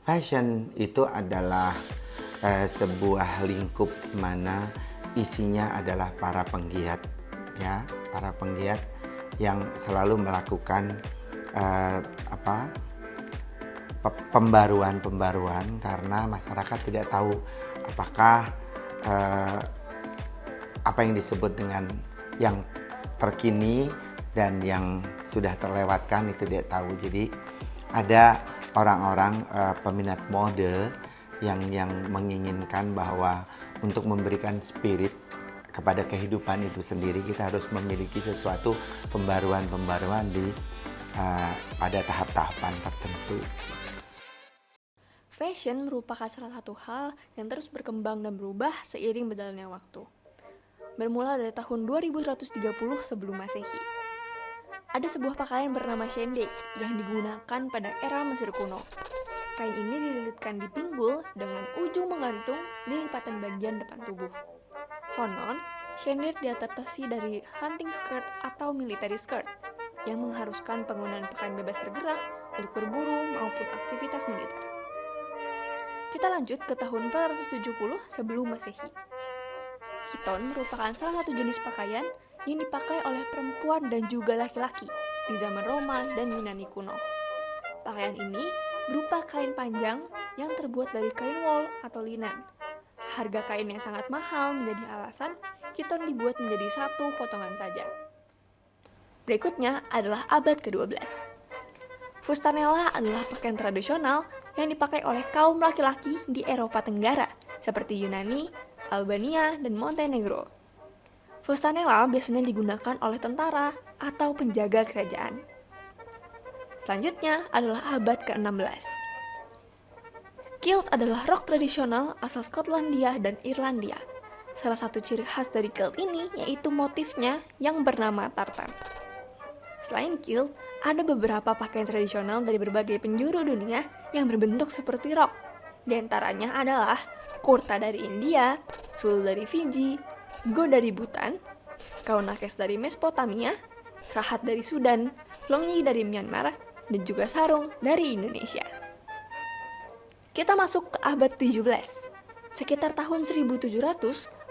Fashion itu adalah sebuah lingkup mana isinya adalah para penggiat, ya, para penggiat yang selalu melakukan pembaruan karena masyarakat tidak tahu apakah apa yang disebut dengan yang terkini dan yang sudah terlewatkan itu tidak tahu. Jadi ada orang-orang peminat mode yang menginginkan bahwa untuk memberikan spirit kepada kehidupan itu sendiri kita harus memiliki sesuatu pembaruan pada tahap-tahapan tertentu. Fashion merupakan salah satu hal yang terus berkembang dan berubah seiring berjalannya waktu. Bermula dari tahun 2130 sebelum Masehi. Ada sebuah pakaian bernama shendek yang digunakan pada era Mesir kuno. Kain ini dililitkan di pinggul dengan ujung menggantung di lipatan bagian depan tubuh. Konon, shendek diadaptasi dari hunting skirt atau military skirt yang mengharuskan penggunaan pakaian bebas bergerak untuk berburu maupun aktivitas militer. Kita lanjut ke tahun 470 sebelum Masehi. Kiton merupakan salah satu jenis pakaian yang dipakai oleh perempuan dan juga laki-laki di zaman Roma dan Yunani kuno. Pakaian ini berupa kain panjang yang terbuat dari kain wol atau linen. Harga kain yang sangat mahal menjadi alasan kiton dibuat menjadi satu potongan saja. Berikutnya adalah abad ke-12. Fustanella adalah pakaian tradisional yang dipakai oleh kaum laki-laki di Eropa Tenggara seperti Yunani, Albania, dan Montenegro. Fustanella biasanya digunakan oleh tentara atau penjaga kerajaan. Selanjutnya adalah abad ke-16. Kilt adalah rok tradisional asal Skotlandia dan Irlandia. Salah satu ciri khas dari kilt ini yaitu motifnya yang bernama tartan. Selain kilt, ada beberapa pakaian tradisional dari berbagai penjuru dunia yang berbentuk seperti rok. Di antaranya adalah kurta dari India, sul dari Fiji, go dari Bhutan, kaunakes dari Mesopotamia, rahat dari Sudan, longyi dari Myanmar, dan juga sarung dari Indonesia. Kita masuk ke abad 17. Sekitar tahun 1700,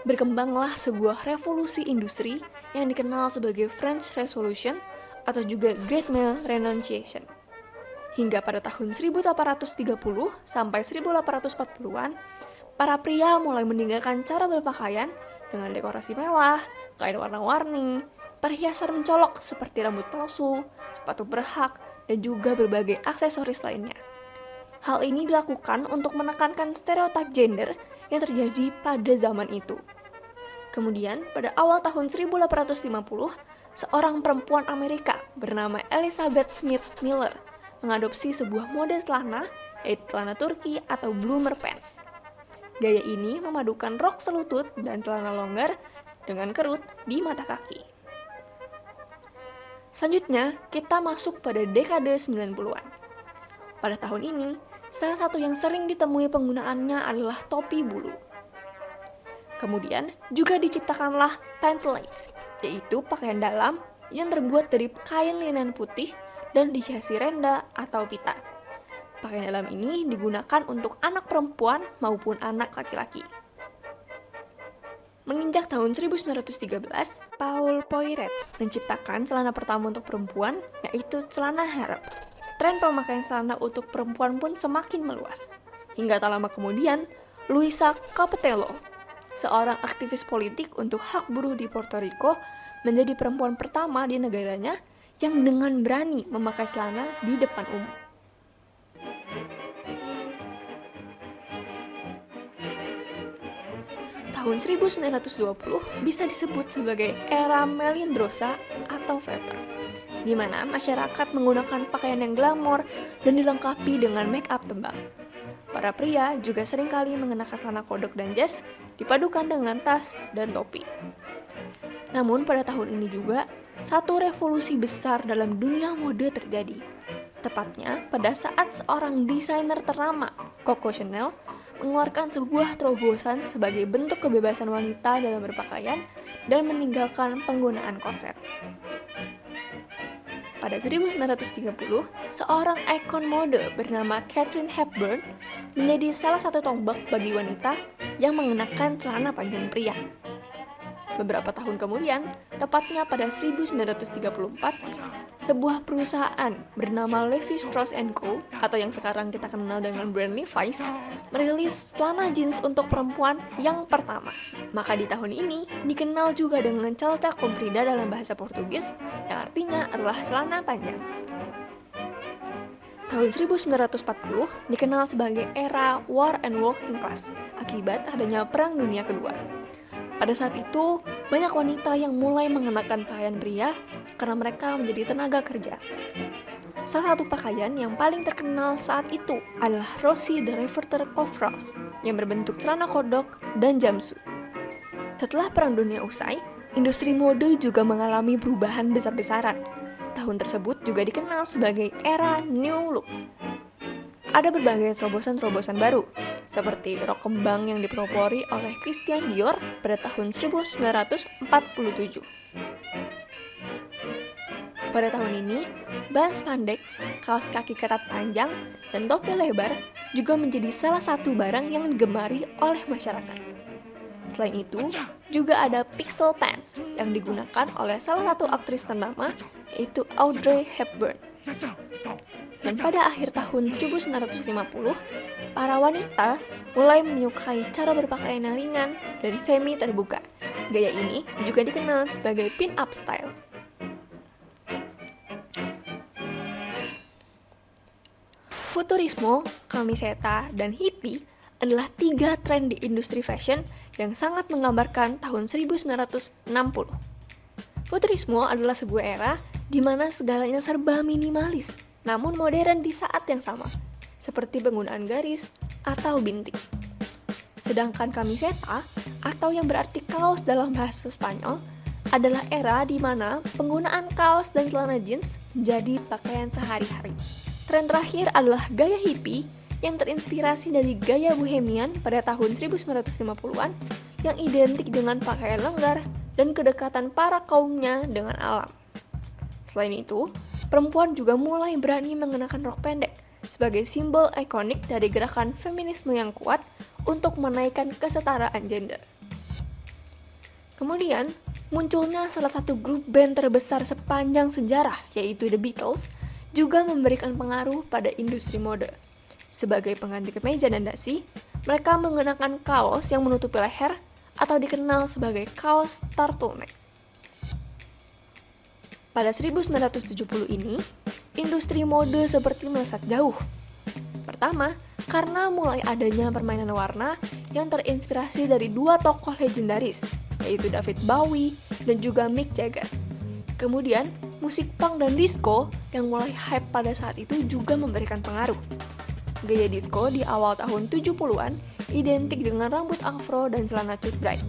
berkembanglah sebuah revolusi industri yang dikenal sebagai French Revolution atau juga Great Mill Renunciation. Hingga pada tahun 1830 sampai 1840-an, para pria mulai meninggalkan cara berpakaian dengan dekorasi mewah, kain warna-warni, perhiasan mencolok seperti rambut palsu, sepatu berhak, dan juga berbagai aksesoris lainnya. Hal ini dilakukan untuk menekankan stereotip gender yang terjadi pada zaman itu. Kemudian, pada awal tahun 1850, seorang perempuan Amerika bernama Elizabeth Smith Miller mengadopsi sebuah mode celana, yaitu celana Turki atau bloomer pants. Gaya ini memadukan rok selutut dan celana longgar dengan kerut di mata kaki. Selanjutnya, kita masuk pada dekade 90-an. Pada tahun ini, salah satu yang sering ditemui penggunaannya adalah topi bulu. Kemudian, juga diciptakanlah pantalettes, yaitu pakaian dalam yang terbuat dari kain linen putih dan dihiasi renda atau pita. Pakaian dalam ini digunakan untuk anak perempuan maupun anak laki-laki. Menginjak tahun 1913, Paul Poiret menciptakan celana pertama untuk perempuan, yaitu celana harem. Tren pemakaian celana untuk perempuan pun semakin meluas. Hingga tak lama kemudian, Luisa Capitello, seorang aktivis politik untuk hak buruh di Puerto Rico, menjadi perempuan pertama di negaranya yang dengan berani memakai celana di depan umum. Tahun 1920 bisa disebut sebagai era Melindrosa atau Flatter, di mana masyarakat menggunakan pakaian yang glamor dan dilengkapi dengan make up tebal. Para pria juga seringkali mengenakan celana kodok dan jas dipadukan dengan tas dan topi. Namun pada tahun ini juga, satu revolusi besar dalam dunia mode terjadi. Tepatnya pada saat seorang desainer ternama, Coco Chanel, mengeluarkan sebuah terobosan sebagai bentuk kebebasan wanita dalam berpakaian dan meninggalkan penggunaan korset. pada 1930, seorang ikon mode bernama Katharine Hepburn menjadi salah satu tonggak bagi wanita yang mengenakan celana panjang pria. Beberapa tahun kemudian, tepatnya pada 1934, sebuah perusahaan bernama Levi Strauss & Co. atau yang sekarang kita kenal dengan brand Levi's, merilis celana jeans untuk perempuan yang pertama. Maka di tahun ini dikenal juga dengan calça comprida dalam bahasa Portugis, yang artinya adalah celana panjang. Tahun 1940 dikenal sebagai era war and working class akibat adanya Perang Dunia Kedua. Pada saat itu, banyak wanita yang mulai mengenakan pakaian pria karena mereka menjadi tenaga kerja. Salah satu pakaian yang paling terkenal saat itu adalah Rosie the Riveter coveralls yang berbentuk celana kodok dan jumpsuit. Setelah Perang Dunia usai, industri mode juga mengalami perubahan besar-besaran. Tahun tersebut juga dikenal sebagai era New Look. Ada berbagai terobosan-terobosan baru, seperti rok kembang yang dipelopori oleh Christian Dior pada tahun 1947. Pada tahun ini, bahan spandex, kaos kaki ketat panjang, dan topi lebar juga menjadi salah satu barang yang digemari oleh masyarakat. Selain itu, juga ada pixel pants yang digunakan oleh salah satu aktris ternama, yaitu Audrey Hepburn. Dan pada akhir tahun 1950, para wanita mulai menyukai cara berpakaian yang ringan dan semi terbuka. Gaya ini juga dikenal sebagai pin-up style. Futurisme, camiseta, dan hippie adalah 3 tren di industri fashion yang sangat menggambarkan tahun 1960. Futurisme adalah sebuah era di mana segalanya serba minimalis, namun modern di saat yang sama, seperti penggunaan garis atau bintik. Sedangkan camiseta, atau yang berarti kaos dalam bahasa Spanyol, adalah era di mana penggunaan kaos dan celana jeans menjadi pakaian sehari-hari. Tren terakhir adalah gaya hippie yang terinspirasi dari gaya bohemian pada tahun 1950-an yang identik dengan pakaian longgar dan kedekatan para kaumnya dengan alam. Selain itu, perempuan juga mulai berani mengenakan rok pendek sebagai simbol ikonik dari gerakan feminisme yang kuat untuk menaikkan kesetaraan gender. Kemudian, munculnya salah satu grup band terbesar sepanjang sejarah, yaitu The Beatles, juga memberikan pengaruh pada industri mode. Sebagai pengganti kemeja dan dasi, mereka mengenakan kaos yang menutupi leher atau dikenal sebagai kaos turtleneck. Pada 1970 ini, industri mode seperti melesat jauh. Pertama, karena mulai adanya permainan warna yang terinspirasi dari 2 tokoh legendaris, yaitu David Bowie dan juga Mick Jagger. Kemudian, musik punk dan disco yang mulai hype pada saat itu juga memberikan pengaruh. Gaya disco di awal tahun 70-an identik dengan rambut afro dan celana cut bright.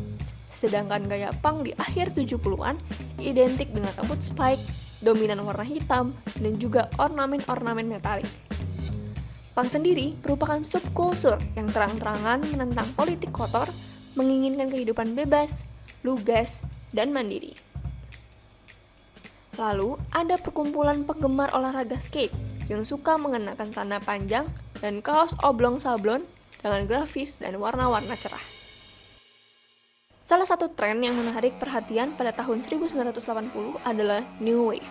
Sedangkan gaya punk di akhir 70-an identik dengan rambut spike, dominan warna hitam, dan juga ornamen-ornamen metalik. Punk sendiri merupakan subkultur yang terang-terangan menentang politik kotor, menginginkan kehidupan bebas, lugas, dan mandiri. Lalu, ada perkumpulan penggemar olahraga skate yang suka mengenakan celana panjang dan kaos oblong sablon dengan grafis dan warna-warna cerah. Salah satu tren yang menarik perhatian pada tahun 1980 adalah New Wave.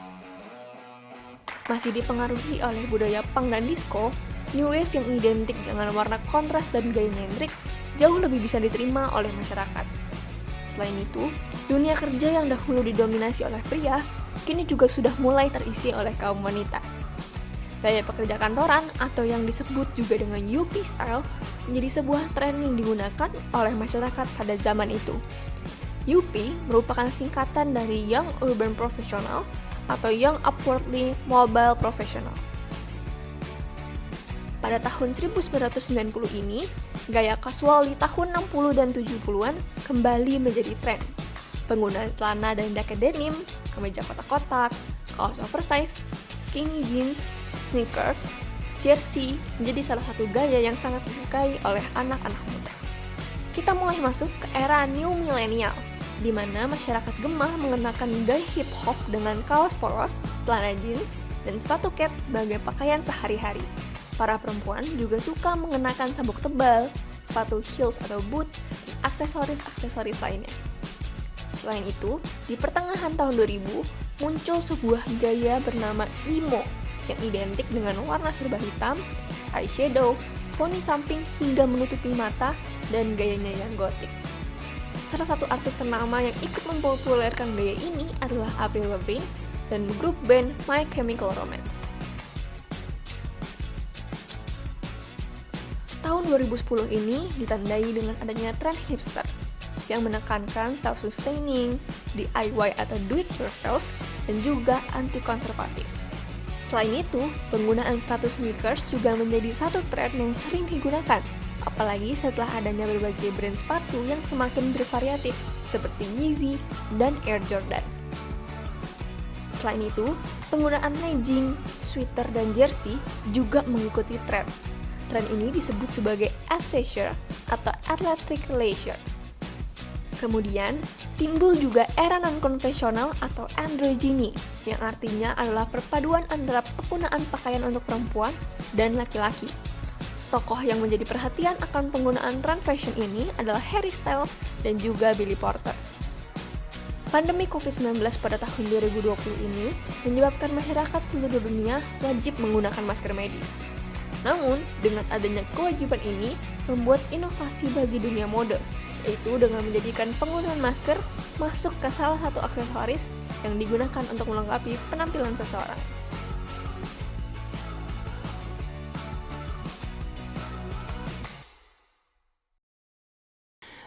Masih dipengaruhi oleh budaya punk dan disco, New Wave yang identik dengan warna kontras dan gaya nyentrik jauh lebih bisa diterima oleh masyarakat. Selain itu, dunia kerja yang dahulu didominasi oleh pria, kini juga sudah mulai terisi oleh kaum wanita. Gaya pekerja kantoran atau yang disebut juga dengan yuppie style menjadi sebuah tren yang digunakan oleh masyarakat pada zaman itu. Yuppie merupakan singkatan dari Young Urban Professional atau Young Upwardly Mobile Professional. Pada tahun 1990 ini, gaya kasual di tahun 60 dan 70-an kembali menjadi tren. Penggunaan celana dan jaket denim, kemeja kotak-kotak, kaos oversize, skinny jeans, sneakers, jersey menjadi salah satu gaya yang sangat disukai oleh anak-anak muda. Kita mulai masuk ke era new millennial, di mana masyarakat Gemah mengenakan gaya hip hop dengan kaos polos, celana jeans, dan sepatu kets sebagai pakaian sehari-hari. Para perempuan juga suka mengenakan sabuk tebal, sepatu heels atau boot, dan aksesoris-aksesoris lainnya. Selain itu, di pertengahan tahun 2000, muncul sebuah gaya bernama emo yang identik dengan warna serba hitam, eyeshadow, poni samping hingga menutupi mata, dan gayanya yang gotik. Salah satu artis ternama yang ikut mempopulerkan gaya ini adalah Avril Lavigne dan grup band My Chemical Romance. Tahun 2010 ini ditandai dengan adanya tren hipster yang menekankan self-sustaining, DIY atau do-it-yourself, dan juga anti-konservatif. Selain itu, penggunaan sepatu sneakers juga menjadi satu tren yang sering digunakan, apalagi setelah adanya berbagai brand sepatu yang semakin bervariatif, seperti Yeezy dan Air Jordan. Selain itu, penggunaan legging, sweater, dan jersey juga mengikuti tren. Tren ini disebut sebagai athleisure atau athletic leisure. Kemudian, timbul juga era non-konvensional atau androgyny, yang artinya adalah perpaduan antara penggunaan pakaian untuk perempuan dan laki-laki. Tokoh yang menjadi perhatian akan penggunaan tren fashion ini adalah Harry Styles dan juga Billy Porter. Pandemi COVID-19 pada tahun 2020 ini menyebabkan masyarakat seluruh dunia wajib menggunakan masker medis. Namun, dengan adanya kewajiban ini membuat inovasi bagi dunia mode, yaitu dengan menjadikan penggunaan masker masuk ke salah satu aksesoris yang digunakan untuk melengkapi penampilan seseorang.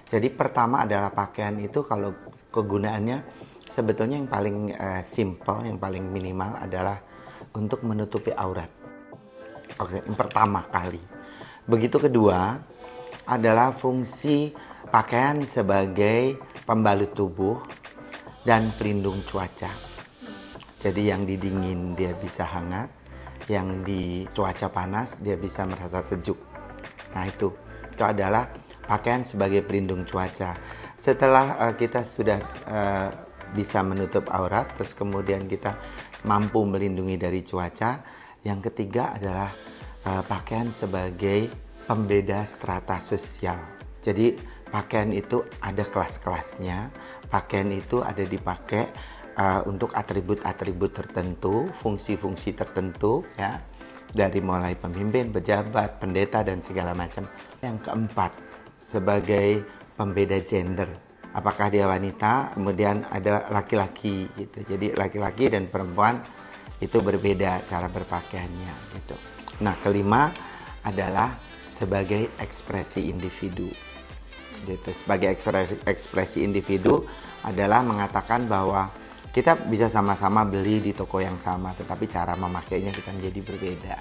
Jadi pertama adalah pakaian itu kalau kegunaannya sebetulnya yang paling simple, yang paling minimal adalah untuk menutupi aurat. Oke, yang pertama kali. Begitu kedua adalah fungsi pakaian sebagai pembalut tubuh dan pelindung cuaca. Jadi yang di dingin dia bisa hangat, yang di cuaca panas dia bisa merasa sejuk. Nah itu adalah pakaian sebagai pelindung cuaca. Setelah kita sudah bisa menutup aurat, terus kemudian kita mampu melindungi dari cuaca, yang ketiga adalah pakaian sebagai pembeda strata sosial. Jadi pakaian itu ada kelas-kelasnya, pakaian itu ada dipakai untuk atribut-atribut tertentu, fungsi-fungsi tertentu, ya, dari mulai pemimpin, pejabat, pendeta, dan segala macam. Yang keempat, sebagai pembeda gender. Apakah dia wanita, kemudian ada laki-laki gitu. Jadi laki-laki dan perempuan itu berbeda cara berpakaiannya gitu. Nah, kelima adalah sebagai ekspresi individu. Gitu. Sebagai ekspresi individu adalah mengatakan bahwa kita bisa sama-sama beli di toko yang sama, tetapi cara memakainya kita menjadi berbeda.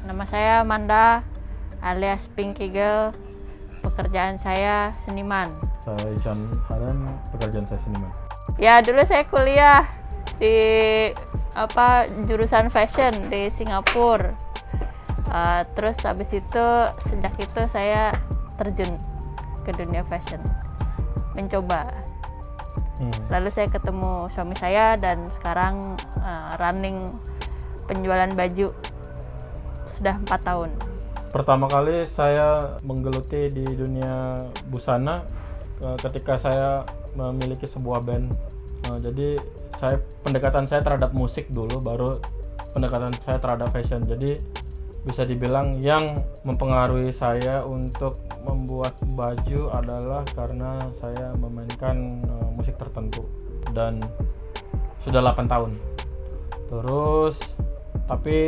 Nama saya Manda alias Pinky Girl. Pekerjaan saya seniman. Saya Ican Haran, pekerjaan saya seniman. Ya dulu saya kuliah di jurusan fashion di Singapura. Terus habis itu sejak itu saya terjun ke dunia fashion, mencoba. Lalu saya ketemu suami saya dan sekarang running penjualan baju sudah 4 tahun. Pertama kali saya menggeluti di dunia busana ketika saya memiliki sebuah band. Jadi pendekatan saya terhadap musik dulu, baru pendekatan saya terhadap fashion. Jadi bisa dibilang yang mempengaruhi saya untuk membuat baju adalah karena saya memainkan musik tertentu, dan sudah 8 tahun. Terus tapi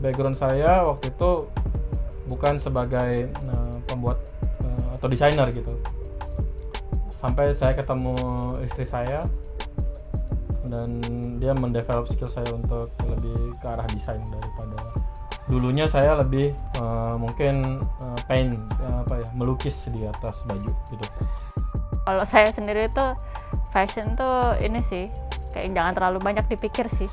background saya waktu itu bukan sebagai pembuat atau desainer gitu. Sampai saya ketemu istri saya dan dia mendevelop skill saya untuk lebih ke arah desain daripada dulunya. Saya lebih mungkin paint melukis di atas baju gitu. Kalau saya sendiri tuh fashion tuh ini sih kayak jangan terlalu banyak dipikir sih.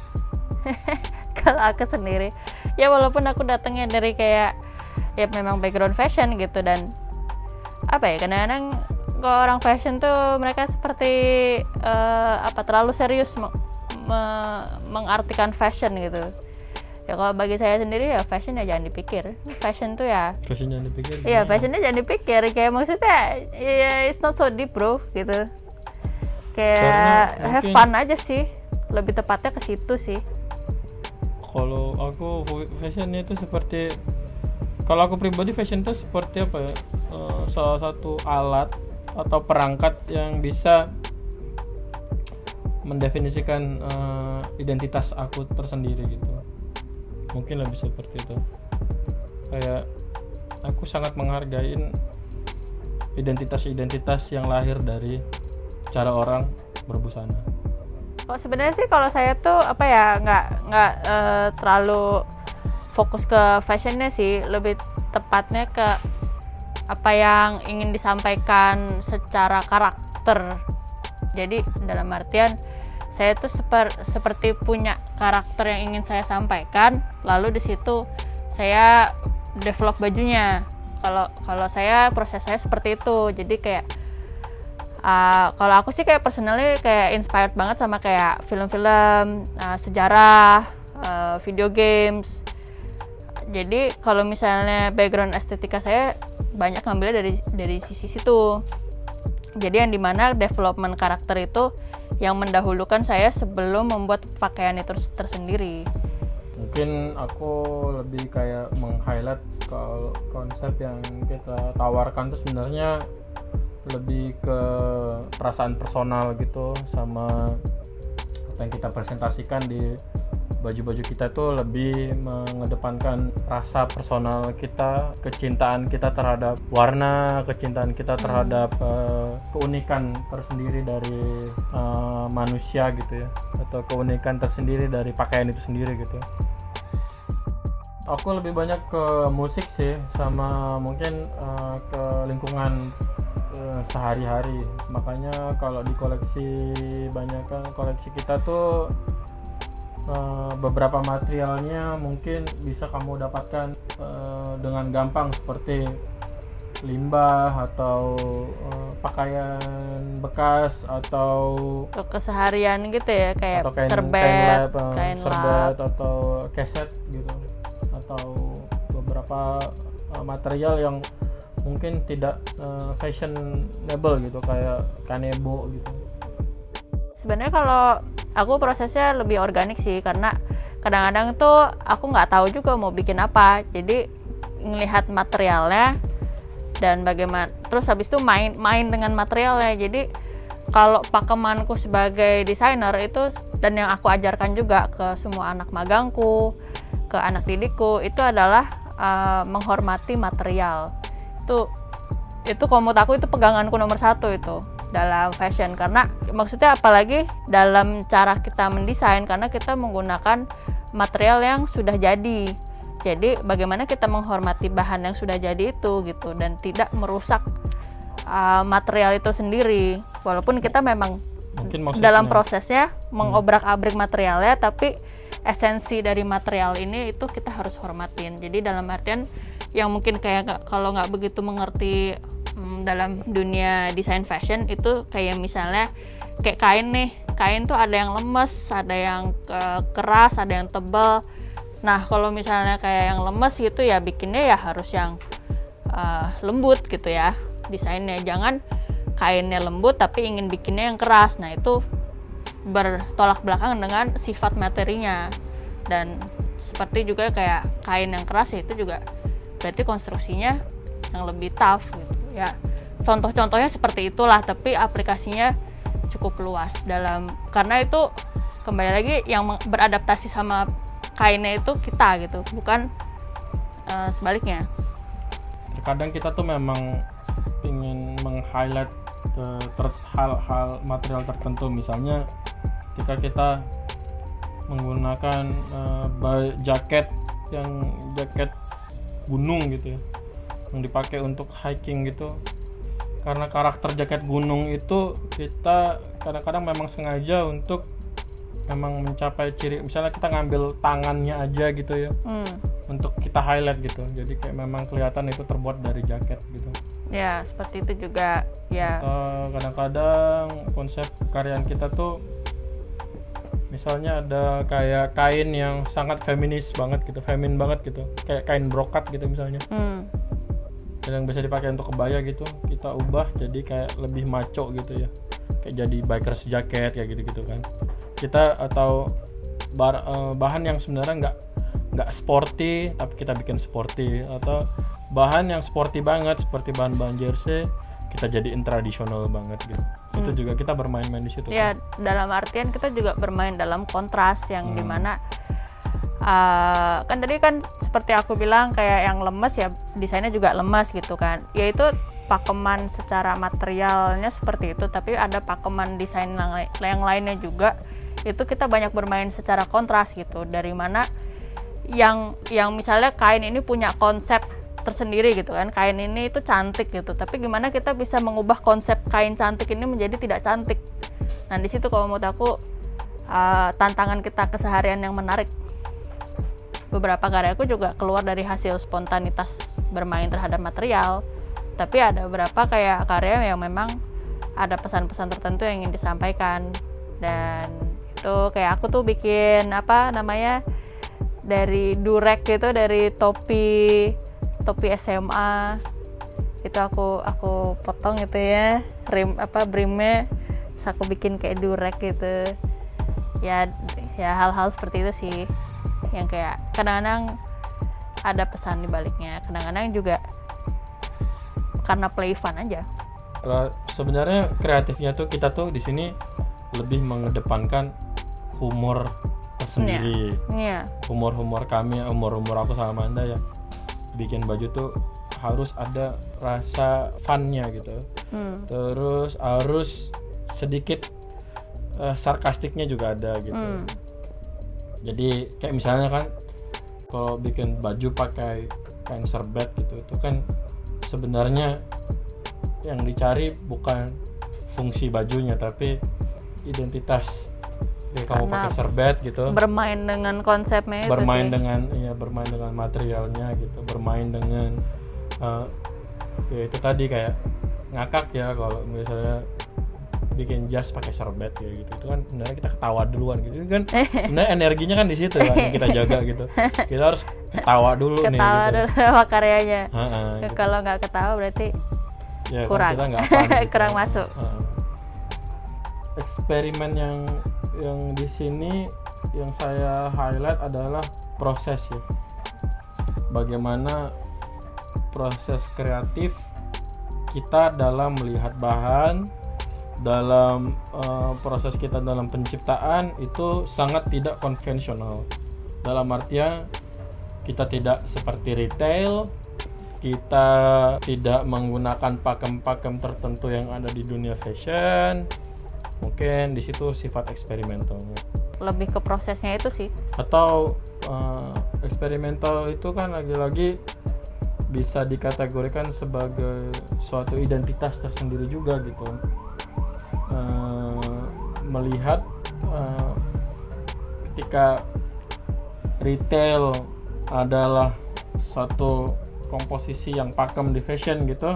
Kalau aku sendiri ya, walaupun aku datangnya dari kayak ya memang background fashion gitu, dan kadang-kadang kalau orang fashion tuh mereka seperti terlalu serius mengartikan fashion gitu. Ya kalau bagi saya sendiri ya fashion ya jangan dipikir. Fashion tuh ya Fashion jangan dipikir. Iya, fashionnya jangan dipikir. Kayak maksudnya ya it's not so deep bro gitu. Kayak have fun aja sih. Lebih tepatnya ke situ sih. Kalau aku fashion itu seperti, kalau aku pribadi fashion itu seperti salah satu alat atau perangkat yang bisa mendefinisikan identitas aku tersendiri gitu. Mungkin lebih seperti itu. Kayak aku sangat menghargai identitas-identitas yang lahir dari cara orang berbusana. Oh sebenarnya sih kalau saya tuh nggak terlalu fokus ke fashionnya sih, lebih tepatnya ke apa yang ingin disampaikan secara karakter. Jadi dalam artian saya tuh seperti punya karakter yang ingin saya sampaikan, lalu di situ saya develop bajunya. Kalau saya proses saya seperti itu. Jadi kayak kalau aku sih kayak personally kayak inspired banget sama kayak film-film, sejarah, video games. Jadi kalau misalnya background estetika saya banyak ngambilnya dari sisi situ. Jadi yang dimana development karakter itu yang mendahulukan saya sebelum membuat pakaian itu tersendiri. Mungkin aku lebih kayak meng-highlight kalau konsep yang kita tawarkan itu sebenarnya lebih ke perasaan personal gitu, sama apa yang kita presentasikan di baju-baju kita tuh lebih mengedepankan rasa personal kita, kecintaan kita terhadap warna, kecintaan kita terhadap keunikan tersendiri dari manusia gitu ya, atau keunikan tersendiri dari pakaian itu sendiri gitu. Aku lebih banyak ke musik sih, sama mungkin ke lingkungan sehari-hari. Makanya kalau di koleksi kita tuh beberapa materialnya mungkin bisa kamu dapatkan dengan gampang, seperti limbah atau pakaian bekas atau keseharian gitu ya, kayak kain serbet atau keset gitu, atau beberapa material yang mungkin tidak fashionable gitu, kayak kanebo gitu. Sebenarnya kalau aku prosesnya lebih organik sih, karena kadang-kadang tuh aku nggak tahu juga mau bikin apa, jadi ngelihat materialnya dan bagaimana, terus habis itu main dengan materialnya. Jadi kalau pakemanku sebagai desainer itu, dan yang aku ajarkan juga ke semua anak magangku, ke anak didikku, itu adalah menghormati material. Itu kalau menurut aku itu peganganku nomor 1 itu dalam fashion, karena maksudnya apalagi dalam cara kita mendesain, karena kita menggunakan material yang sudah jadi. Jadi bagaimana kita menghormati bahan yang sudah jadi itu gitu, dan tidak merusak material itu sendiri. Walaupun kita memang Mungkin maksudnya dalam prosesnya mengobrak-abrik materialnya, tapi esensi dari material ini itu kita harus hormatin. Jadi dalam artian yang mungkin kayak kalau nggak begitu mengerti dalam dunia desain fashion itu kayak misalnya kayak kain nih, kain tuh ada yang lemes, ada yang keras, ada yang tebal. Nah kalau misalnya kayak yang lemes gitu ya bikinnya ya harus yang lembut gitu ya desainnya, jangan kainnya lembut tapi ingin bikinnya yang keras. Nah itu bertolak belakang dengan sifat materinya. Dan seperti juga kayak kain yang keras itu juga berarti konstruksinya yang lebih tough gitu ya. Contoh-contohnya seperti itulah, tapi aplikasinya cukup luas karena itu kembali lagi yang beradaptasi sama kainnya itu kita gitu, bukan sebaliknya. Terkadang kita tuh memang ingin meng-highlight hal-hal material tertentu, misalnya kita menggunakan jaket gunung gitu ya, yang dipakai untuk hiking gitu. Karena karakter jaket gunung itu kita kadang-kadang memang sengaja untuk memang mencapai ciri, misalnya kita ngambil tangannya aja gitu ya, untuk kita highlight gitu. Jadi kayak memang kelihatan itu terbuat dari jaket gitu. Ya seperti itu juga ya. Kadang-kadang konsep karyaan kita tuh misalnya ada kayak kain yang sangat feminis banget gitu, femin banget gitu, kayak kain brokat gitu misalnya, yang bisa dipakai untuk kebaya gitu, kita ubah jadi kayak lebih maco gitu ya, kayak jadi bikers jacket kayak gitu kan. Kita atau bahan yang sebenarnya nggak sporty tapi kita bikin sporty, atau bahan yang sporty banget seperti bahan-bahan jersey kita jadiin tradisional banget gitu. Itu juga kita bermain-main di situ. Ya, dalam artian kita juga bermain dalam kontras yang dimana kan tadi kan seperti aku bilang kayak yang lemes ya desainnya juga lemes gitu kan. Yaitu pakeman secara materialnya seperti itu, tapi ada pakeman desain yang lainnya juga. Itu kita banyak bermain secara kontras gitu. Dari mana yang misalnya kain ini punya konsep tersendiri gitu kan, kain ini itu cantik gitu, tapi gimana kita bisa mengubah konsep kain cantik ini menjadi tidak cantik. Nah di situ kalau menurut aku tantangan kita keseharian yang menarik. Beberapa karyaku juga keluar dari hasil spontanitas bermain terhadap material, tapi ada beberapa kayak karya yang memang ada pesan-pesan tertentu yang ingin disampaikan. Dan itu kayak aku tuh bikin dari durek gitu, dari topi SMA itu aku potong gitu ya, brimnya, terus aku bikin kayak durek gitu ya hal-hal seperti itu sih yang kayak kadang-kadang ada pesan di baliknya, kadang-kadang juga karena play fun aja. Sebenarnya kreatifnya tuh kita tuh di sini lebih mengedepankan humor tersendiri. Humor kami, humor aku sama Anda ya, bikin baju tuh harus ada rasa funnya gitu. Terus harus sedikit sarkastiknya juga ada gitu. Jadi kayak misalnya kan kalau bikin baju pakai kain serbet gitu, itu kan sebenarnya yang dicari bukan fungsi bajunya tapi identitas. Kamu pakai serbet gitu, bermain dengan konsepnya itu bermain sih. bermain dengan materialnya gitu, bermain dengan ya itu tadi kayak ngakak ya kalau misalnya bikin jas pakai serbet kayak gitu, itu kan sebenarnya kita ketawa duluan gitu kan, sebenarnya energinya kan di situ kan yang kita jaga gitu, kita harus ketawa dulu nih gitu. Dulu sama karyanya. Gitu. Kalau nggak ketawa berarti ya, kurang, kita nggak fun, gitu. kurang masuk. Eksperimen yang di sini yang saya highlight adalah proses ya. Bagaimana proses kreatif kita dalam melihat bahan, dalam proses kita dalam penciptaan itu sangat tidak konvensional. Dalam artian kita tidak seperti retail, kita tidak menggunakan pakem-pakem tertentu yang ada di dunia fashion. Mungkin di situ sifat eksperimentalnya. Lebih ke prosesnya itu sih. Atau eksperimental itu kan lagi-lagi bisa dikategorikan sebagai suatu identitas tersendiri juga gitu. melihat ketika retail adalah suatu komposisi yang pakem di fashion gitu,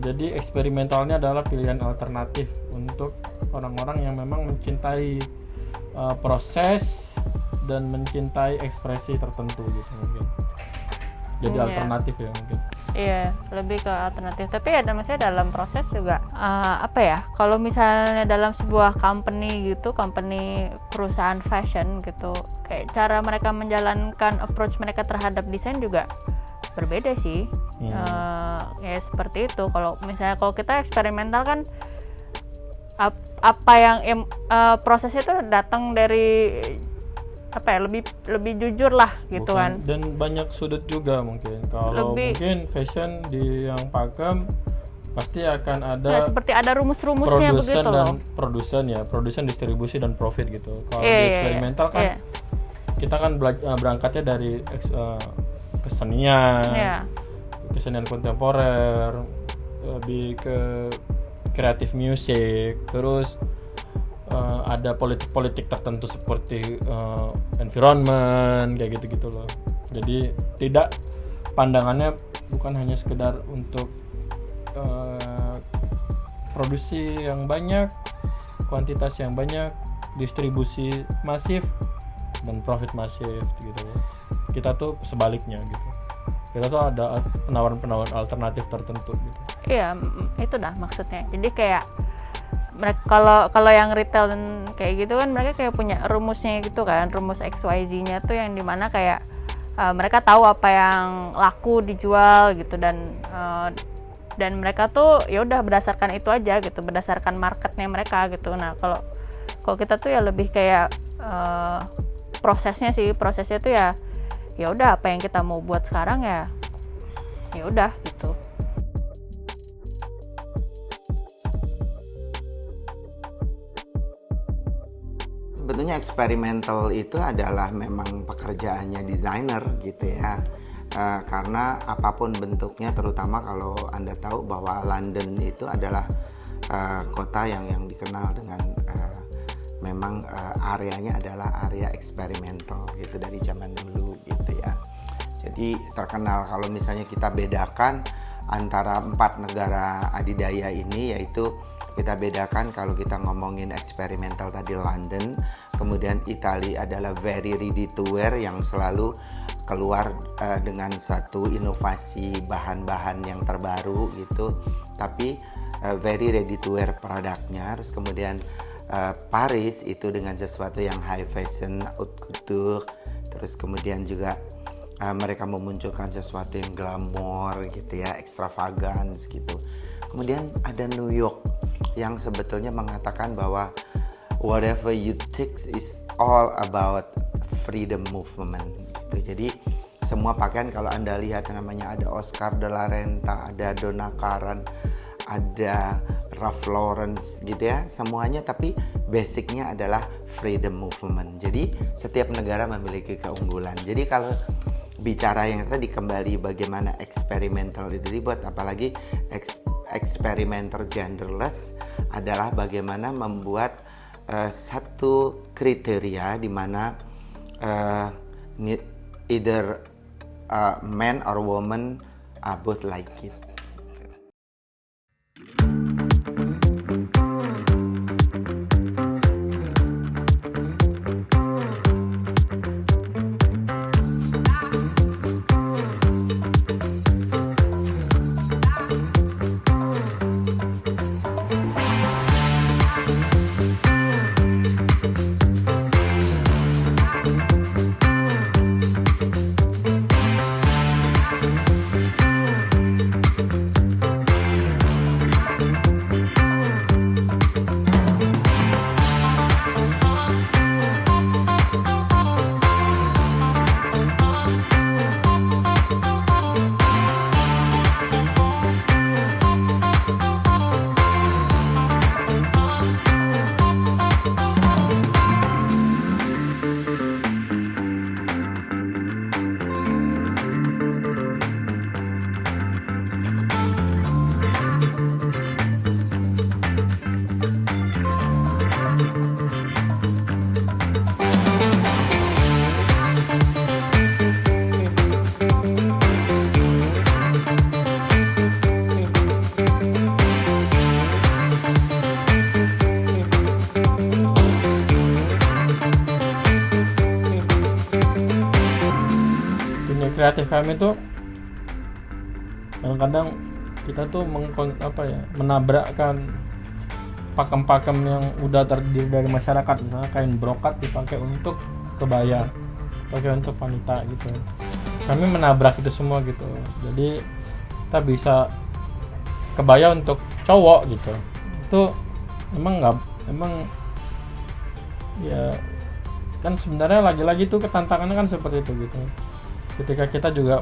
jadi eksperimentalnya adalah pilihan alternatif untuk orang-orang yang memang mencintai proses dan mencintai ekspresi tertentu gitu mungkin. Jadi alternatif ya mungkin. Iya, lebih ke alternatif. Tapi ada maksudnya dalam proses juga apa ya? Kalau misalnya dalam sebuah company gitu, company perusahaan fashion gitu, kayak cara mereka menjalankan approach mereka terhadap desain juga berbeda sih. Ya seperti itu. Kalau misalnya kalau kita eksperimental kan apa yang prosesnya itu datang dari apa ya, lebih jujur lah gitu. Bukan, kan. Dan banyak sudut juga mungkin. Kalau mungkin fashion di yang pakem pasti akan ada ya, seperti ada rumus-rumusnya begitu loh. Produsen, distribusi dan profit gitu. Kalau di eksperimental kan kita kan berangkatnya dari kesenian, kesenian kontemporer, lebih ke kreatif musik, terus ada politik-politik tertentu seperti environment kayak gitu-gitu loh. Jadi tidak, pandangannya bukan hanya sekedar untuk produksi yang banyak, kuantitas yang banyak, distribusi masif dan profit masif gitu loh. Kita tuh sebaliknya gitu. Kita tuh ada penawaran-penawaran alternatif tertentu gitu. Iya, itu dah maksudnya. Jadi kayak mereka kalau yang retail dan kayak gitu kan mereka kayak punya rumusnya gitu kan, rumus XYZ-nya tuh yang dimana kayak mereka tahu apa yang laku dijual gitu, dan mereka tuh ya udah berdasarkan itu aja gitu, berdasarkan marketnya mereka gitu. Nah kalau kita tuh ya lebih kayak prosesnya tuh ya udah apa yang kita mau buat sekarang ya udah gitu. Sebetulnya eksperimental itu adalah memang pekerjaannya desainer gitu ya, karena apapun bentuknya, terutama kalau Anda tahu bahwa London itu adalah kota yang dikenal dengan memang areanya adalah area eksperimental gitu dari zaman dulu gitu ya. Jadi terkenal kalau misalnya kita bedakan antara 4 negara adidaya ini, yaitu kita bedakan kalau kita ngomongin eksperimental tadi London, kemudian Italia adalah very ready to wear yang selalu keluar dengan satu inovasi bahan-bahan yang terbaru gitu, tapi very ready to wear produknya. Terus kemudian Paris itu dengan sesuatu yang high fashion, haute couture. Terus kemudian juga mereka memunculkan sesuatu yang glamour gitu ya, extravagance gitu. Kemudian ada New York yang sebetulnya mengatakan bahwa whatever you take is all about freedom movement gitu. Jadi semua pakaian kalau Anda lihat namanya ada Oscar de la Renta, ada Donna Karan, ada Ralph Lauren gitu ya, semuanya tapi basicnya adalah freedom movement. Jadi setiap negara memiliki keunggulan. Jadi kalau bicara yang tadi kembali bagaimana eksperimental itu dibuat, apalagi eksperimental genderless adalah bagaimana membuat satu kriteria di mana either man or woman both like it. kreatif kami tuh kadang-kadang kita tuh menabrakkan pakem-pakem yang udah terdiri dari masyarakat, misalnya kain brokat dipakai untuk kebaya, pakai untuk wanita gitu. Kami menabrak itu semua gitu. Jadi kita bisa kebaya untuk cowok gitu. Itu emang ya kan sebenarnya lagi-lagi tuh ketantangannya kan seperti itu gitu. Ketika kita juga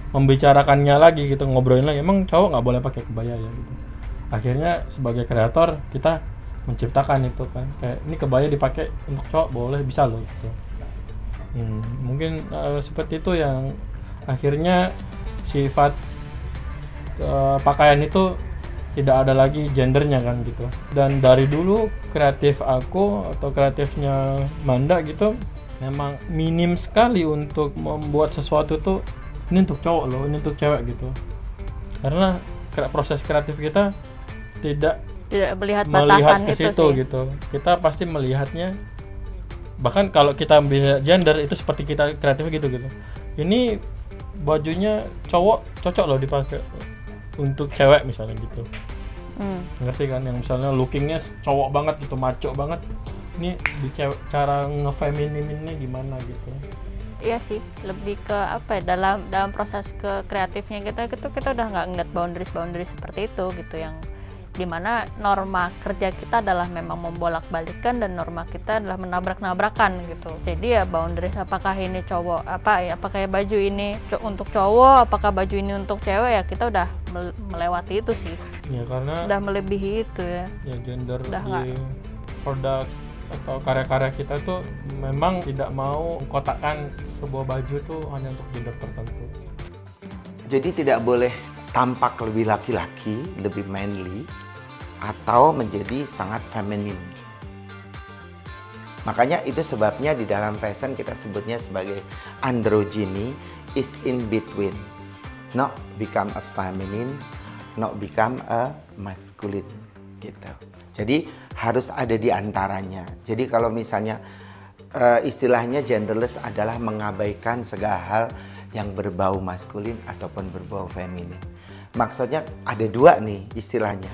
membicarakannya lagi gitu, ngobrolin lagi, emang cowok nggak boleh pakai kebaya ya gitu. Akhirnya sebagai kreator kita menciptakan itu kan, kayak ini kebaya dipakai untuk cowok boleh, bisa loh gitu. Mungkin seperti itu yang akhirnya sifat pakaian itu tidak ada lagi gendernya kan gitu. Dan dari dulu kreatif aku atau kreatifnya Manda gitu memang minim sekali untuk membuat sesuatu tuh ini untuk cowok loh, ini untuk cewek gitu. Karena proses kreatif kita tidak melihat melihat batasan ke itu situ sih. gitu. Kita pasti melihatnya, bahkan kalau kita ambil gender itu seperti kita kreatif gitu. Ini bajunya cowok cocok loh dipakai untuk cewek misalnya gitu. Ngerti kan, yang misalnya lookingnya cowok banget gitu, maco banget, ini di cara ngefemininnya gimana gitu. Iya sih, lebih ke apa ya, dalam proses ke kreatifnya kita udah nggak ngeliat boundaries seperti itu gitu, yang dimana norma kerja kita adalah memang membolak-balikan dan norma kita adalah menabrak-nabrakan gitu. Jadi ya boundaries, apakah ini cowok apakah baju ini untuk cowok, apakah baju ini untuk cewek, ya kita udah melewati itu sih. Ya karena Udah melebihi itu ya. Ya gender Udah di produk atau karya-karya kita tuh memang tidak mau mengkotakkan sebuah baju tuh hanya untuk gender tertentu. Jadi tidak boleh tampak lebih laki-laki, lebih manly, atau menjadi sangat feminin. Makanya itu sebabnya di dalam fashion kita sebutnya sebagai androgyny, is in between. Not become a feminine, not become a masculine gitu. Jadi harus ada di antaranya. Jadi kalau misalnya istilahnya genderless adalah mengabaikan segala hal yang berbau maskulin ataupun berbau feminin. Maksudnya ada dua nih istilahnya.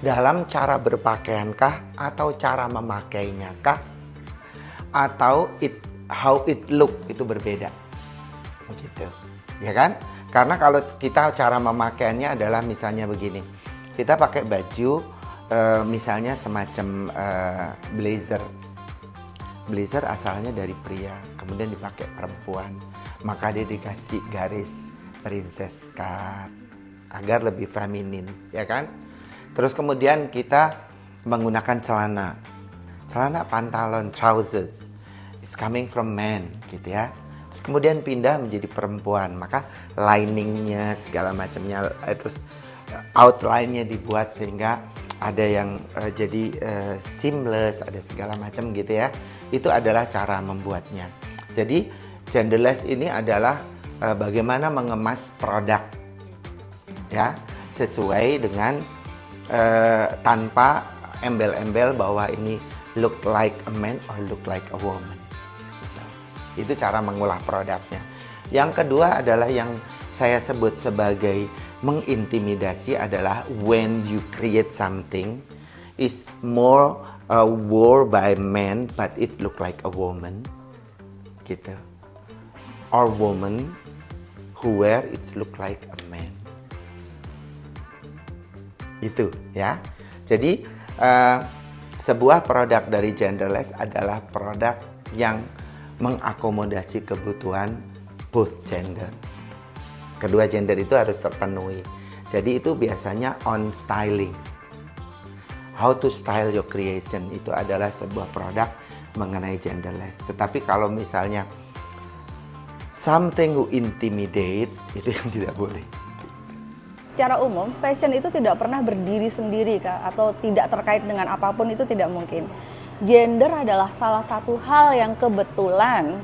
Dalam cara berpakaiankah atau cara memakainya kah? Atau how it look itu berbeda. Gitu. Ya kan? Karena kalau kita cara memakaiannya adalah misalnya begini. Kita pakai baju misalnya semacam blazer. Blazer asalnya dari pria, kemudian dipakai perempuan. Maka dia dikasih garis princess cut agar lebih feminin, ya kan? Terus kemudian kita menggunakan celana pantalon, trousers, is coming from men, gitu ya. Terus kemudian pindah menjadi perempuan, maka liningnya segala macamnya, terus outline-nya dibuat sehingga ada yang jadi seamless, ada segala macam gitu ya. Itu adalah cara membuatnya. Jadi genderless ini adalah bagaimana mengemas produk, ya, sesuai dengan tanpa embel-embel bahwa ini look like a man or look like a woman. Gitu. Itu cara mengolah produknya. Yang kedua adalah yang saya sebut sebagai mengintimidasi adalah when you create something is more wore by men but it look like a woman, gitu. Or woman who wear it look like a man. Itu ya. Jadi sebuah produk dari genderless adalah produk yang mengakomodasi kebutuhan both gender. Kedua gender itu harus terpenuhi. Jadi itu biasanya on styling. How to style your creation itu adalah sebuah produk mengenai genderless. Tetapi kalau misalnya something who intimidate, itu yang tidak boleh. Secara umum, fashion itu tidak pernah berdiri sendiri, Kak, atau tidak terkait dengan apapun, itu tidak mungkin. Gender adalah salah satu hal yang kebetulan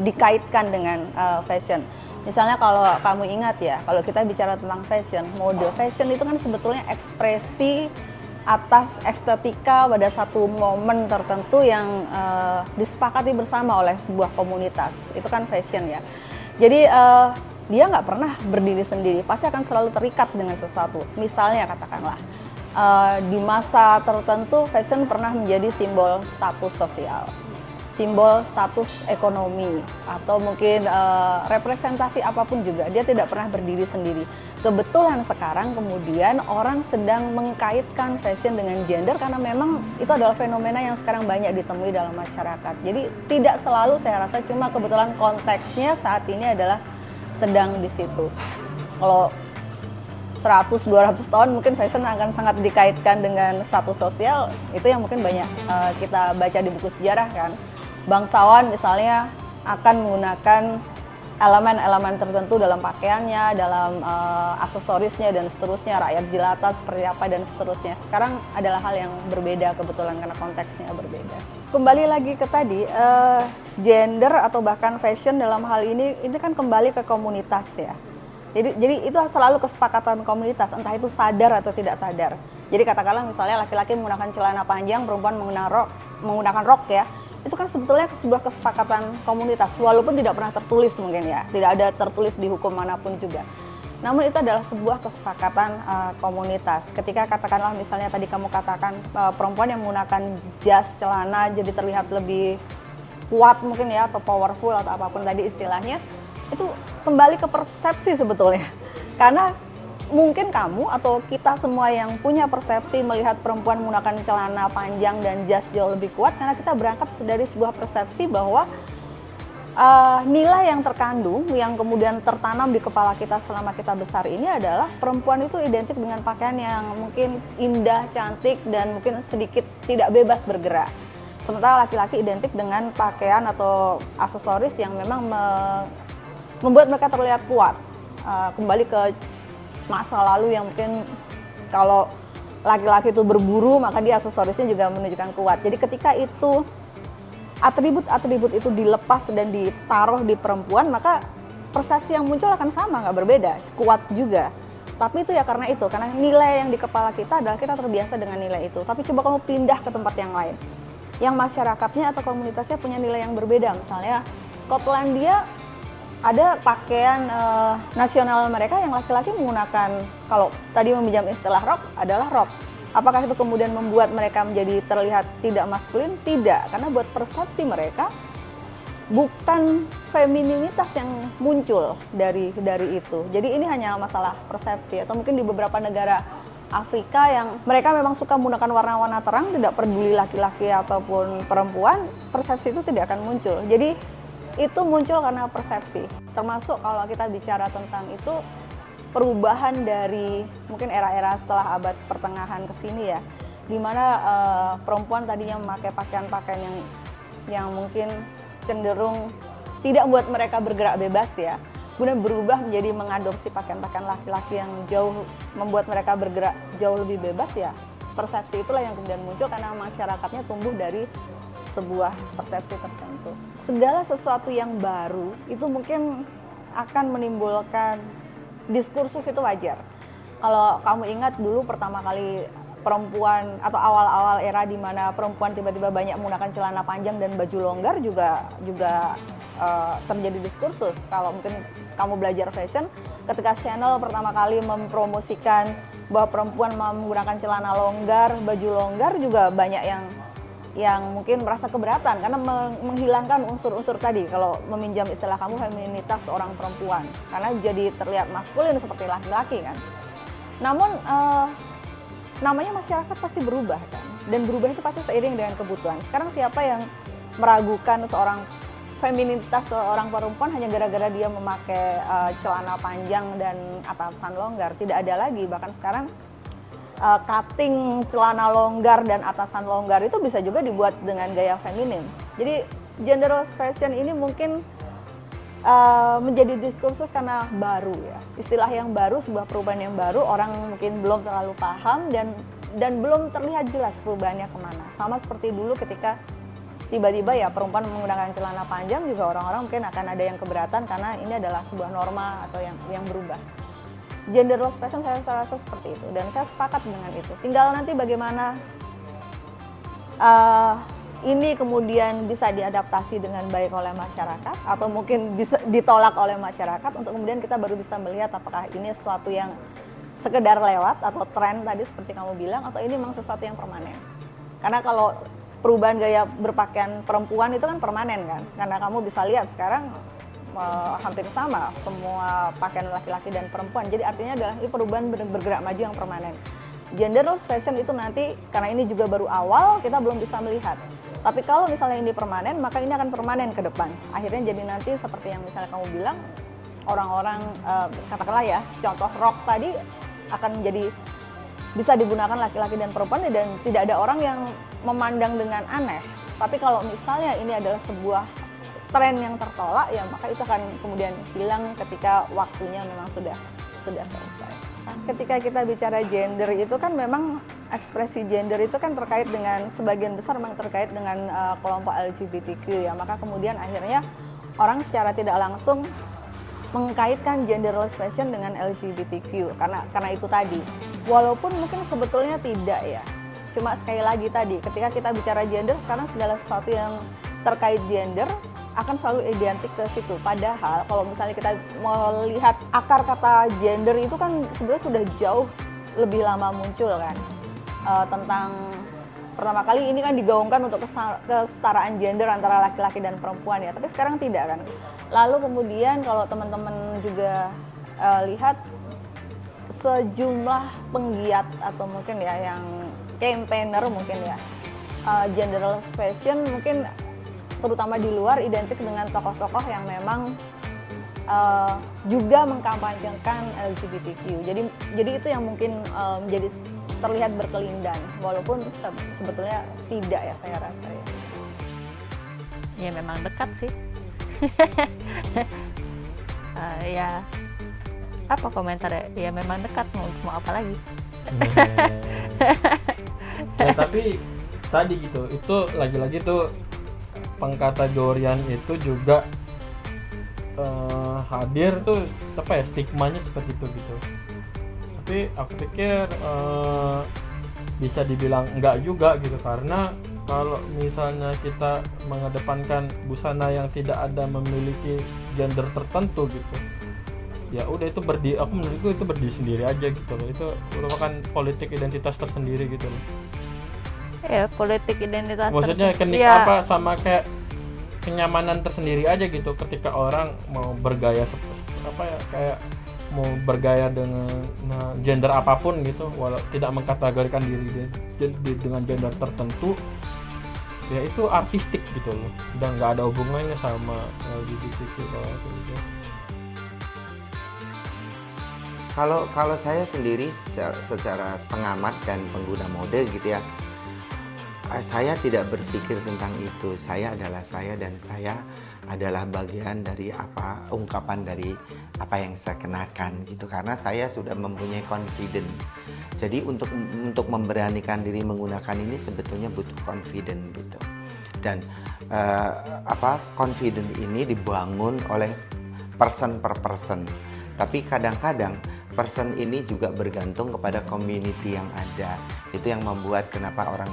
dikaitkan dengan fashion. Misalnya kalau kamu ingat ya, kalau kita bicara tentang fashion, mode fashion itu kan sebetulnya ekspresi atas estetika pada satu momen tertentu yang disepakati bersama oleh sebuah komunitas. Itu kan fashion ya. Jadi dia nggak pernah berdiri sendiri, pasti akan selalu terikat dengan sesuatu. Misalnya katakanlah di masa tertentu fashion pernah menjadi simbol status sosial, simbol status ekonomi, atau mungkin representasi apapun juga. Dia tidak pernah berdiri sendiri. Kebetulan sekarang kemudian orang sedang mengkaitkan fashion dengan gender karena memang itu adalah fenomena yang sekarang banyak ditemui dalam masyarakat. Jadi tidak selalu, saya rasa, cuma kebetulan konteksnya saat ini adalah sedang di situ. Kalau 100-200 tahun mungkin fashion akan sangat dikaitkan dengan status sosial, itu yang mungkin banyak kita baca di buku sejarah kan. Bangsawan misalnya akan menggunakan elemen-elemen tertentu dalam pakaiannya, dalam aksesorisnya dan seterusnya, rakyat jelata seperti apa dan seterusnya. Sekarang adalah hal yang berbeda kebetulan karena konteksnya berbeda. Kembali lagi ke tadi, gender atau bahkan fashion dalam hal ini kan kembali ke komunitas ya. Jadi itu selalu kesepakatan komunitas, entah itu sadar atau tidak sadar. Jadi katakanlah misalnya laki-laki menggunakan celana panjang, perempuan menggunakan rok ya. Itu kan sebetulnya sebuah kesepakatan komunitas, walaupun tidak pernah tertulis mungkin ya, tidak ada tertulis di hukum manapun juga. Namun itu adalah sebuah kesepakatan komunitas. Ketika katakanlah misalnya tadi kamu katakan perempuan yang menggunakan jas celana jadi terlihat lebih kuat mungkin ya, atau powerful atau apapun tadi istilahnya, itu kembali ke persepsi sebetulnya. Karena mungkin kamu atau kita semua yang punya persepsi melihat perempuan menggunakan celana panjang dan jas jauh lebih kuat karena kita berangkat dari sebuah persepsi bahwa nilai yang terkandung, yang kemudian tertanam di kepala kita selama kita besar ini adalah perempuan itu identik dengan pakaian yang mungkin indah, cantik, dan mungkin sedikit tidak bebas bergerak. Sementara laki-laki identik dengan pakaian atau aksesoris yang memang membuat mereka terlihat kuat. Kembali ke masa lalu yang mungkin kalau laki-laki itu berburu maka dia aksesorisnya juga menunjukkan kuat. Jadi ketika itu atribut-atribut itu dilepas dan ditaruh di perempuan, maka persepsi yang muncul akan sama, nggak berbeda, kuat juga. Tapi itu ya karena nilai yang di kepala kita adalah kita terbiasa dengan nilai itu. Tapi coba kamu pindah ke tempat yang lain, yang masyarakatnya atau komunitasnya punya nilai yang berbeda. Misalnya Skotlandia ada pakaian nasional mereka yang laki-laki menggunakan, kalau tadi meminjam istilah rok, adalah rok. Apakah itu kemudian membuat mereka menjadi terlihat tidak maskulin? Tidak, karena buat persepsi mereka bukan femininitas yang muncul dari itu. Jadi ini hanya masalah persepsi. Atau mungkin di beberapa negara Afrika yang mereka memang suka menggunakan warna-warna terang, tidak peduli laki-laki ataupun perempuan, persepsi itu tidak akan muncul. Jadi itu muncul karena persepsi. Termasuk kalau kita bicara tentang itu, perubahan dari mungkin era-era setelah abad pertengahan ke sini ya, di mana perempuan tadinya memakai pakaian-pakaian yang mungkin cenderung tidak membuat mereka bergerak bebas ya, kemudian berubah menjadi mengadopsi pakaian-pakaian laki-laki yang jauh membuat mereka bergerak jauh lebih bebas ya. Persepsi itulah yang kemudian muncul karena masyarakatnya tumbuh dari sebuah persepsi tertentu. Segala sesuatu yang baru itu mungkin akan menimbulkan diskursus, itu wajar. Kalau kamu ingat dulu pertama kali perempuan atau awal-awal era di mana perempuan tiba-tiba banyak menggunakan celana panjang dan baju longgar juga terjadi diskursus. Kalau mungkin kamu belajar fashion, ketika Chanel pertama kali mempromosikan bahwa perempuan menggunakan celana longgar, baju longgar, juga banyak yang mungkin merasa keberatan karena menghilangkan unsur-unsur tadi, kalau meminjam istilah kamu, feminitas seorang perempuan, karena jadi terlihat maskulin seperti laki-laki kan. Namun namanya masyarakat pasti berubah kan, dan berubah itu pasti seiring dengan kebutuhan. Sekarang siapa yang meragukan seorang feminitas seorang perempuan hanya gara-gara dia memakai celana panjang dan atasan longgar? Tidak ada lagi. Bahkan sekarang cutting celana longgar dan atasan longgar itu bisa juga dibuat dengan gaya feminin. Jadi genderless fashion ini mungkin menjadi diskursus karena baru ya, istilah yang baru, sebuah perubahan yang baru, orang mungkin belum terlalu paham dan belum terlihat jelas perubahannya kemana. Sama seperti dulu ketika tiba-tiba ya perempuan menggunakan celana panjang, juga orang-orang mungkin akan ada yang keberatan karena ini adalah sebuah norma atau yang berubah. genderless fashion saya rasa seperti itu, dan saya sepakat dengan itu. Tinggal nanti bagaimana ini kemudian bisa diadaptasi dengan baik oleh masyarakat, atau mungkin bisa ditolak oleh masyarakat, untuk kemudian kita baru bisa melihat apakah ini sesuatu yang sekedar lewat atau tren tadi seperti kamu bilang, atau ini memang sesuatu yang permanen. Karena kalau perubahan gaya berpakaian perempuan itu kan permanen kan, karena kamu bisa lihat sekarang hampir sama semua pakaian laki-laki dan perempuan. Jadi artinya adalah ini perubahan bergerak maju yang permanen. Genderless fashion itu nanti, karena ini juga baru awal, kita belum bisa melihat. Tapi kalau misalnya ini permanen, maka ini akan permanen ke depan. Akhirnya jadi nanti seperti yang misalnya kamu bilang, orang-orang katakanlah ya, contoh rok tadi akan menjadi bisa digunakan laki-laki dan perempuan, dan tidak ada orang yang memandang dengan aneh. Tapi kalau misalnya ini adalah sebuah tren yang tertolak, ya maka itu akan kemudian hilang ketika waktunya memang sudah selesai. Nah, ketika kita bicara gender itu kan memang ekspresi gender itu kan terkait dengan, sebagian besar memang terkait dengan kelompok LGBTQ ya, maka kemudian akhirnya orang secara tidak langsung mengkaitkan genderless fashion dengan LGBTQ karena itu tadi. Walaupun mungkin sebetulnya tidak ya. Cuma sekali lagi tadi, ketika kita bicara gender, sekarang segala sesuatu yang terkait gender akan selalu identik ke situ. Padahal kalau misalnya kita melihat akar kata gender itu kan sebenarnya sudah jauh lebih lama muncul kan. Tentang pertama kali ini kan digaungkan untuk kesetaraan gender antara laki-laki dan perempuan ya, tapi sekarang tidak kan. Lalu kemudian kalau teman-teman juga lihat sejumlah penggiat atau mungkin ya yang campaigner mungkin ya, genderless fashion mungkin terutama di luar identik dengan tokoh-tokoh yang memang juga mengkampanyekan LGBTQ. Jadi itu yang mungkin menjadi terlihat berkelindan, walaupun sebetulnya tidak ya, saya rasa ya. Ya memang dekat sih. Ya apa komentarnya? Ya memang dekat, mau apa lagi? Ya tapi tadi gitu, itu lagi-lagi tuh pengkategorian itu juga hadir tuh apa ya, stigmanya seperti itu gitu. Tapi aku pikir bisa dibilang enggak juga gitu, karena kalau misalnya kita mengedepankan busana yang tidak ada memiliki gender tertentu gitu, ya udah itu aku menurutku itu berdiri sendiri aja gitu loh. Itu merupakan politik identitas tersendiri gitu loh. Ya politik identitas. Maksudnya ya. apa sama kayak kenyamanan tersendiri aja gitu ketika orang mau bergaya apa ya, kayak mau bergaya dengan gender apapun gitu, walau tidak mengkategorikan diri dengan gender tertentu, ya itu artistik gitu loh, udah nggak ada hubungannya sama LGBTQ gitu. Kalau saya sendiri secara pengamat dan pengguna mode gitu ya, saya tidak berpikir tentang itu. Saya adalah saya, dan saya adalah bagian dari ungkapan dari apa yang saya kenakan gitu, karena saya sudah mempunyai confident. Jadi untuk memberanikan diri menggunakan ini sebetulnya butuh confident gitu. Dan confident ini dibangun oleh person per person. Tapi kadang-kadang person ini juga bergantung kepada community yang ada. Itu yang membuat kenapa orang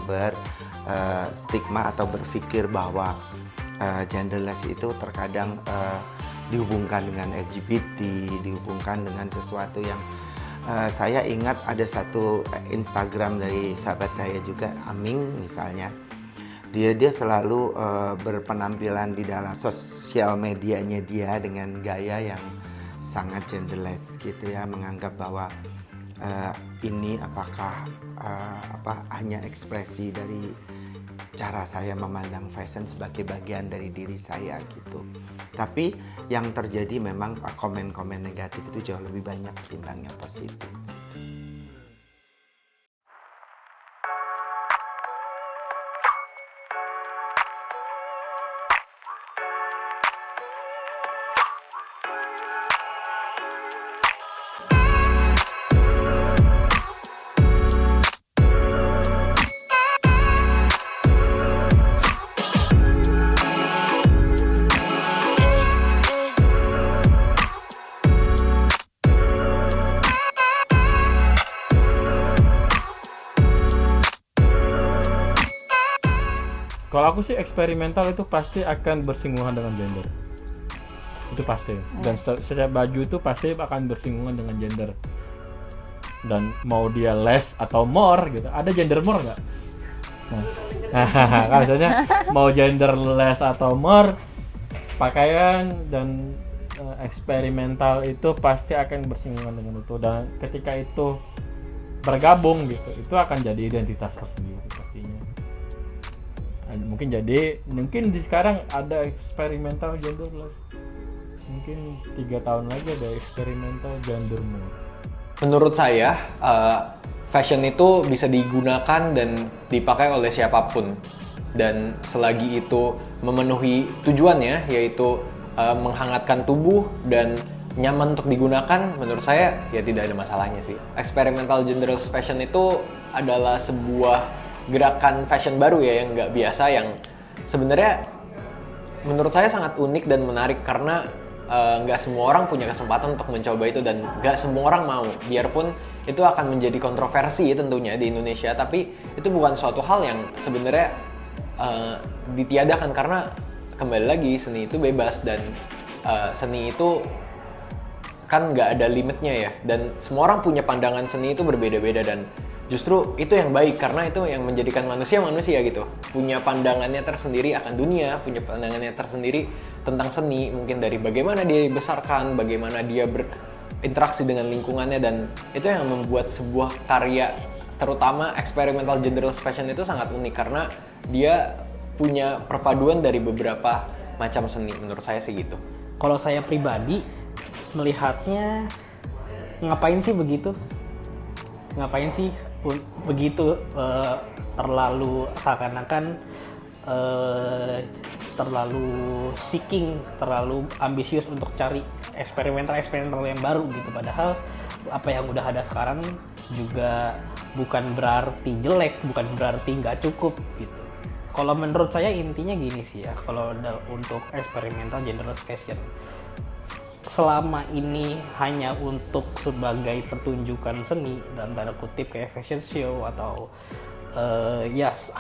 stigma atau berpikir bahwa genderless itu terkadang dihubungkan dengan LGBT, dihubungkan dengan sesuatu yang saya ingat ada satu Instagram dari sahabat saya juga, Aming misalnya. Dia selalu berpenampilan di dalam sosial medianya dia dengan gaya yang sangat genderless gitu ya, menganggap bahwa ini apakah hanya ekspresi dari cara saya memandang fashion sebagai bagian dari diri saya gitu. Tapi yang terjadi memang komen-komen negatif itu jauh lebih banyak ketimbang yang positif. Kalau aku sih eksperimental itu pasti akan bersinggungan dengan gender. Itu pasti. Dan setiap baju itu pasti akan bersinggungan dengan gender. Dan mau dia less atau more gitu. Ada gender more nggak? Nah, maksudnya mau gender less atau more, pakaian dan eksperimental itu pasti akan bersinggungan dengan itu. Dan ketika itu bergabung gitu, itu akan jadi identitas tersendiri pastinya. Mungkin di sekarang ada eksperimental genderless. Mungkin 3 tahun lagi ada eksperimental gender more. Menurut saya, fashion itu bisa digunakan dan dipakai oleh siapapun. Dan selagi itu memenuhi tujuannya, yaitu menghangatkan tubuh dan nyaman untuk digunakan, menurut saya ya tidak ada masalahnya sih. Experimental genderless fashion itu adalah sebuah gerakan fashion baru ya yang nggak biasa, yang sebenarnya menurut saya sangat unik dan menarik karena nggak semua orang punya kesempatan untuk mencoba itu dan nggak semua orang mau. Biarpun itu akan menjadi kontroversi tentunya di Indonesia, tapi itu bukan suatu hal yang sebenarnya ditiadakan karena kembali lagi seni itu bebas dan seni itu kan nggak ada limitnya ya, dan semua orang punya pandangan seni itu berbeda-beda dan justru itu yang baik karena itu yang menjadikan manusia gitu, punya pandangannya tersendiri akan dunia, punya pandangannya tersendiri tentang seni, mungkin dari bagaimana dia dibesarkan, bagaimana dia berinteraksi dengan lingkungannya, dan itu yang membuat sebuah karya terutama experimental genderless fashion itu sangat unik karena dia punya perpaduan dari beberapa macam seni. Menurut saya sih gitu. Kalau saya pribadi melihatnya, ngapain sih begitu? Ngapain sih begitu terlalu seakan-akan terlalu seeking, terlalu ambisius untuk cari eksperimental yang baru gitu. Padahal apa yang udah ada sekarang juga bukan berarti jelek, bukan berarti nggak cukup gitu. Kalau menurut saya intinya gini sih ya, kalau untuk eksperimental genderless fashion, selama ini hanya untuk sebagai pertunjukan seni dalam tanda kutip kayak fashion show atau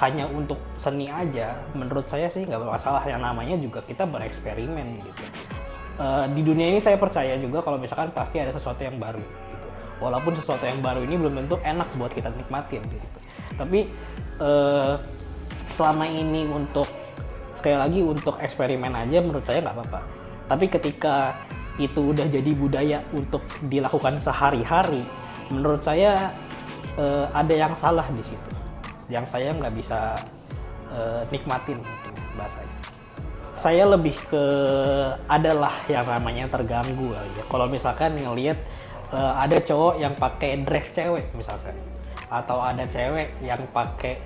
hanya untuk seni aja, menurut saya sih nggak masalah. Yang namanya juga kita bereksperimen gitu. Di dunia ini saya percaya juga kalau misalkan pasti ada sesuatu yang baru gitu. Walaupun sesuatu yang baru ini belum tentu enak buat kita nikmatin gitu. Tapi selama ini sekali lagi untuk eksperimen aja menurut saya nggak apa-apa. Tapi ketika itu udah jadi budaya untuk dilakukan sehari-hari, menurut saya ada yang salah di situ, yang saya nggak bisa nikmatin mungkin bahasanya. Saya lebih ke adalah yang namanya terganggu aja. Kalau misalkan ngelihat ada cowok yang pakai dress cewek misalkan, atau ada cewek yang pakai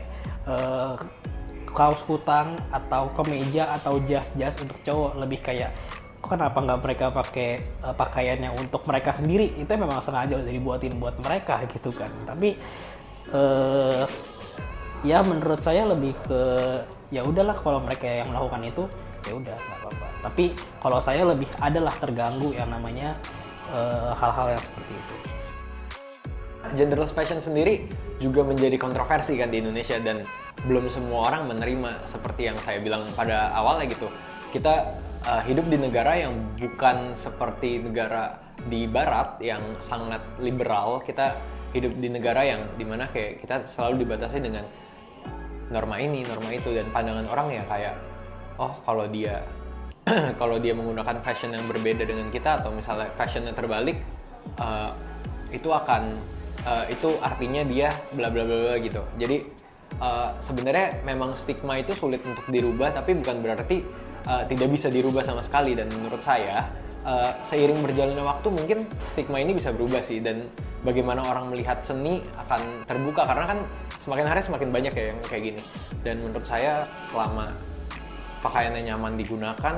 kaos kutang atau kemeja atau jas untuk cowok, lebih kayak kenapa nggak mereka pakai pakaiannya untuk mereka sendiri, itu memang sengaja udah dibuatin buat mereka gitu kan. Tapi ya menurut saya lebih ke ya udahlah, kalau mereka yang melakukan itu ya udah nggak apa-apa. Tapi kalau saya lebih adalah terganggu yang namanya hal-hal yang seperti itu. Genderless fashion sendiri juga menjadi kontroversi kan di Indonesia, dan belum semua orang menerima. Seperti yang saya bilang pada awalnya gitu, kita hidup di negara yang bukan seperti negara di barat yang sangat liberal. Kita hidup di negara yang dimana kayak kita selalu dibatasi dengan norma ini, norma itu, dan pandangan orang ya kayak oh kalau dia kalau dia menggunakan fashion yang berbeda dengan kita, atau misalnya fashionnya terbalik, itu akan itu artinya dia bla bla bla gitu. Jadi sebenarnya memang stigma itu sulit untuk dirubah, tapi bukan berarti tidak bisa dirubah sama sekali. Dan menurut saya seiring berjalannya waktu mungkin stigma ini bisa berubah sih, dan bagaimana orang melihat seni akan terbuka karena kan semakin hari semakin banyak ya yang kayak gini. Dan menurut saya selama pakaiannya nyaman digunakan,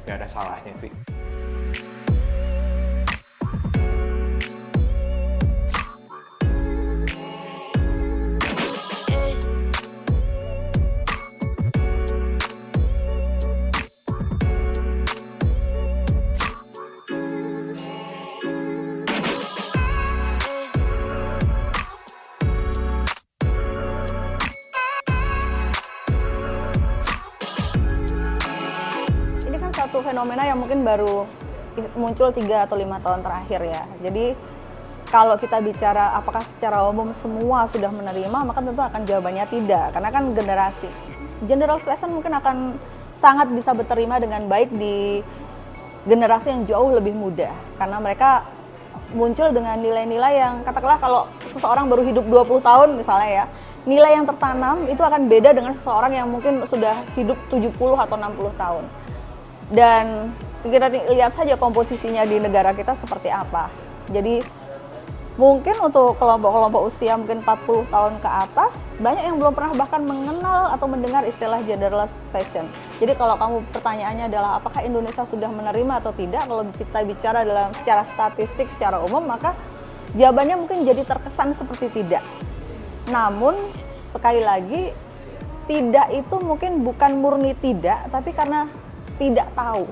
nggak ada salahnya sih. satu fenomena yang mungkin baru muncul 3 atau 5 tahun terakhir ya. Jadi kalau kita bicara apakah secara umum semua sudah menerima, maka tentu akan jawabannya tidak. Karena kan general fashion mungkin akan sangat bisa berterima dengan baik di generasi yang jauh lebih muda. Karena mereka muncul dengan nilai-nilai yang katakanlah kalau seseorang baru hidup 20 tahun misalnya ya, nilai yang tertanam itu akan beda dengan seseorang yang mungkin sudah hidup 70 atau 60 tahun. Dan kita lihat saja komposisinya di negara kita seperti apa. Jadi mungkin untuk kelompok-kelompok usia mungkin 40 tahun ke atas, banyak yang belum pernah bahkan mengenal atau mendengar istilah genderless fashion. Jadi kalau kamu pertanyaannya adalah apakah Indonesia sudah menerima atau tidak, kalau kita bicara dalam secara statistik, secara umum, maka jawabannya mungkin jadi terkesan seperti tidak. Namun sekali lagi, tidak itu mungkin bukan murni tidak, tapi karena tidak tahu.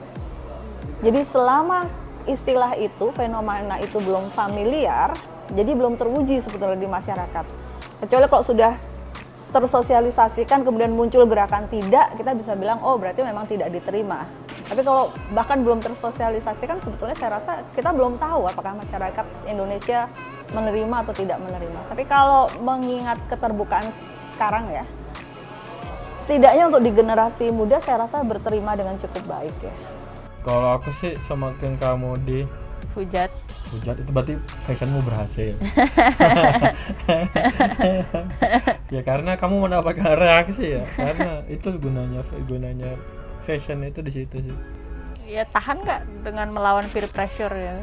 Jadi selama istilah itu, fenomena itu belum familiar, jadi belum teruji sebetulnya di masyarakat. Kecuali kalau sudah tersosialisasikan kemudian muncul gerakan tidak, kita bisa bilang oh berarti memang tidak diterima. Tapi kalau bahkan belum tersosialisasikan, sebetulnya saya rasa kita belum tahu apakah masyarakat Indonesia menerima atau tidak menerima. Tapi kalau mengingat keterbukaan sekarang ya, setidaknya untuk di generasi muda saya rasa berterima dengan cukup baik ya. Kalau aku sih semakin kamu Hujat itu berarti fashionmu berhasil. Ya karena kamu mendapatkan reaksi ya, karena itu gunanya fashion itu di situ sih. ya tahan nggak dengan melawan peer pressure ya.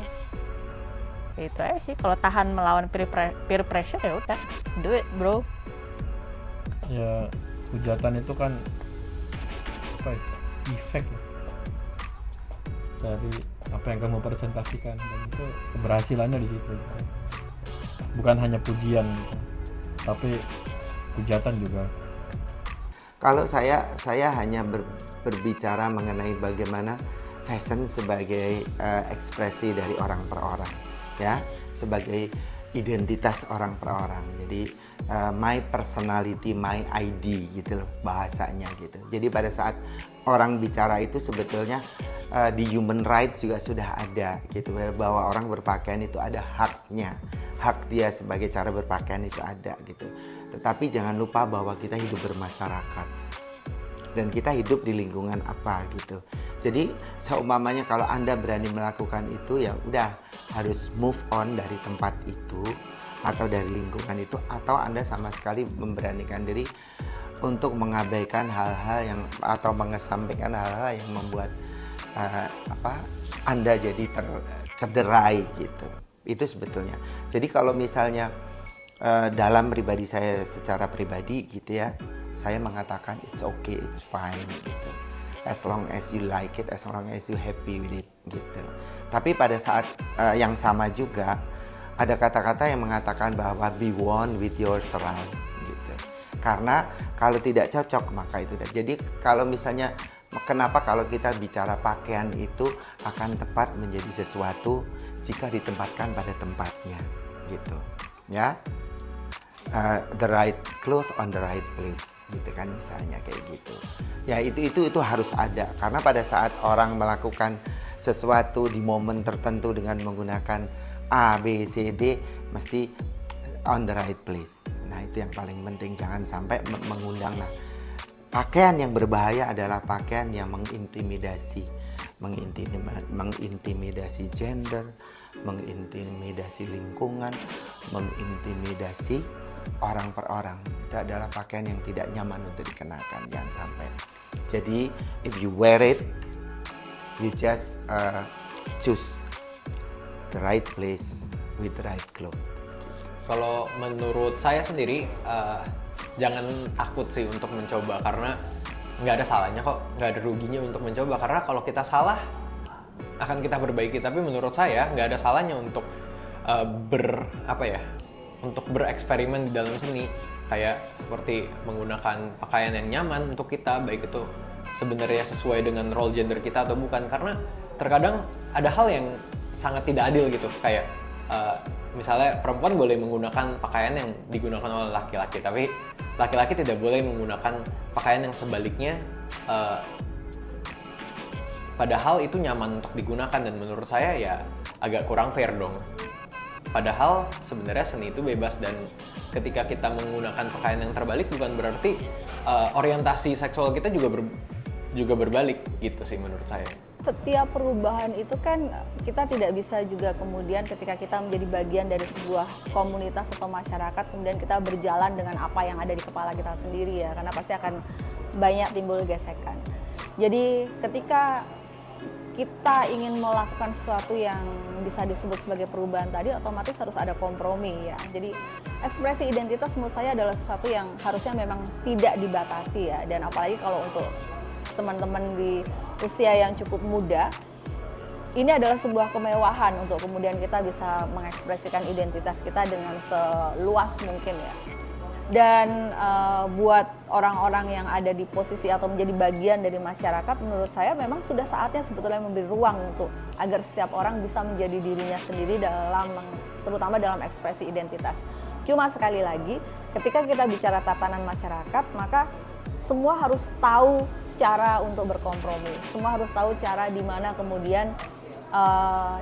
Itu aja sih, kalau tahan melawan peer pressure ya udah do it bro. Ya hujatan itu kan apa ya, efek ya, dari apa yang kamu presentasikan, dan itu keberhasilannya di situ. Bukan hanya pujian gitu, tapi hujatan juga. Kalau saya hanya berbicara mengenai bagaimana fashion sebagai ekspresi dari orang per orang, ya, sebagai identitas orang per orang. Jadi my personality, my ID gitu loh bahasanya gitu. Jadi pada saat orang bicara itu sebetulnya di human rights juga sudah ada gitu, bahwa orang berpakaian itu ada haknya, hak dia sebagai cara berpakaian itu ada gitu. Tetapi jangan lupa bahwa kita hidup bermasyarakat dan kita hidup di lingkungan apa gitu. Jadi seumpamanya kalau Anda berani melakukan itu, ya udah harus move on dari tempat itu atau dari lingkungan itu, atau Anda sama sekali memberanikan diri untuk mengabaikan hal-hal yang atau mengesampingkan hal-hal yang membuat Anda jadi tercederai gitu. Itu sebetulnya. Jadi kalau misalnya dalam pribadi saya secara pribadi gitu ya, saya mengatakan it's okay, it's fine gitu. As long as you like it, as long as you happy with it gitu. Tapi pada saat yang sama juga ada kata-kata yang mengatakan bahwa be one with your surround gitu. Karena kalau tidak cocok maka itu. Jadi kalau misalnya kenapa kalau kita bicara pakaian itu akan tepat menjadi sesuatu jika ditempatkan pada tempatnya gitu. Ya. The right clothes on the right place gitu kan, misalnya kayak gitu. Ya itu harus ada, karena pada saat orang melakukan sesuatu di momen tertentu dengan menggunakan A, B, C, D mesti on the right place. Nah itu yang paling penting, jangan sampai mengundang. Nah, pakaian yang berbahaya adalah pakaian yang mengintimidasi gender, mengintimidasi lingkungan, mengintimidasi orang per orang. Itu adalah pakaian yang tidak nyaman untuk dikenakan, jangan sampai. Jadi if you wear it, you just choose the right place with the right clothes. Kalau menurut saya sendiri, jangan takut sih untuk mencoba, karena nggak ada salahnya kok, nggak ada ruginya untuk mencoba. Karena kalau kita salah akan kita perbaiki. Tapi menurut saya nggak ada salahnya untuk untuk bereksperimen di dalam seni, kayak seperti menggunakan pakaian yang nyaman untuk kita, baik itu sebenarnya sesuai dengan role gender kita atau bukan. Karena terkadang ada hal yang sangat tidak adil gitu, kayak misalnya perempuan boleh menggunakan pakaian yang digunakan oleh laki-laki, tapi laki-laki tidak boleh menggunakan pakaian yang sebaliknya padahal itu nyaman untuk digunakan, dan menurut saya ya agak kurang fair dong. Padahal sebenarnya seni itu bebas, dan ketika kita menggunakan pakaian yang terbalik bukan berarti orientasi seksual kita juga berbalik gitu sih menurut saya. Setiap perubahan itu kan kita tidak bisa juga kemudian ketika kita menjadi bagian dari sebuah komunitas atau masyarakat kemudian kita berjalan dengan apa yang ada di kepala kita sendiri ya, karena pasti akan banyak timbul gesekan. Jadi ketika kita ingin melakukan sesuatu yang bisa disebut sebagai perubahan tadi, otomatis harus ada kompromi ya. Jadi ekspresi identitas menurut saya adalah sesuatu yang harusnya memang tidak dibatasi ya, dan apalagi kalau untuk teman-teman di usia yang cukup muda, ini adalah sebuah kemewahan untuk kemudian kita bisa mengekspresikan identitas kita dengan seluas mungkin ya. Dan buat orang-orang yang ada di posisi atau menjadi bagian dari masyarakat, menurut saya memang sudah saatnya sebetulnya memberi ruang untuk agar setiap orang bisa menjadi dirinya sendiri terutama dalam ekspresi identitas. Cuma sekali lagi, ketika kita bicara tatanan masyarakat, maka semua harus tahu cara untuk berkompromi. Semua harus tahu cara di mana kemudian